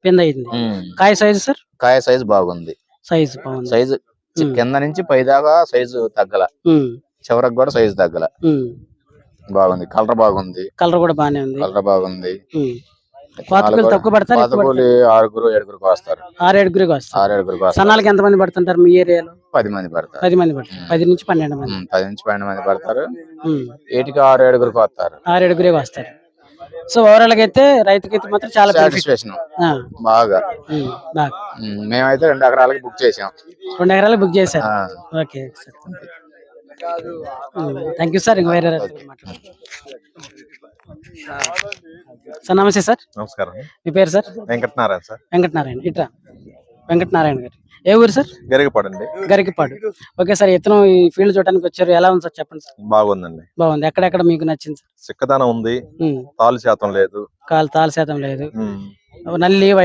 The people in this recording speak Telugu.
పింద అయింది. కాయ సైజు సార్? కాయ సైజు బాగుంది. సైజు బాగుంది. సైజు కింద నుంచి పై దాకా సైజు తగ్గల, చివరకు కూడా సైజు తగ్గల. బాగుంది. కలర్ బాగుంది. కలర్ కూడా బాగానే ఉంది. కలర్ బాగుంది. కోతకూలి తక్కువ పడతారు? కోతకూలి 6-7 వస్తారు. 6-7 వస్తారు. సన్నాలకి ఎంత మంది పడుతుంటారు మీ ఏరియాలో? 10 మంది పడతారు. 10 మంది పడతారు. 10 నుంచి 12 మంది. 10 నుంచి 12 మంది పడతారు. ఏటికి 6-7 వస్తారు. 6-7 వస్తారు. సో ఓవరాల్ గా అయితే రైతుకైతే మాత్రం చాలా సాటిస్ఫాక్షన్ బాగా. మేమైతే 2 ఎకరాలకి బుక్ చేసాం. 2 ఎకరాలకు బుక్ చేశారు. Okay sir, thank you sir. ఇంకా వేరే సార్ నమస్తే సార్. నమస్కారం. మీ పేరు సార్? వెంకటనారాయణ సార్. వెంకటనారాయణ. ఇట్రా వెంకటనారాయణ గారు. ఏ ఊరు సార్? గరికపాడు అండి. గరికపాడు. ఓకే సార్, ఇతను ఈ ఫీల్డ్ చూడడానికి వచ్చారు, ఎలా ఉంది సార్ చెప్పండి సార్? బాగుందండి. బాగుంది. ఎక్కడెక్కడ మీకు నచ్చింది సార్? చిక్కదనం ఉంది, తాలు శాతం లేదు, తాలు శాతం లేదు, నల్లి వైరస్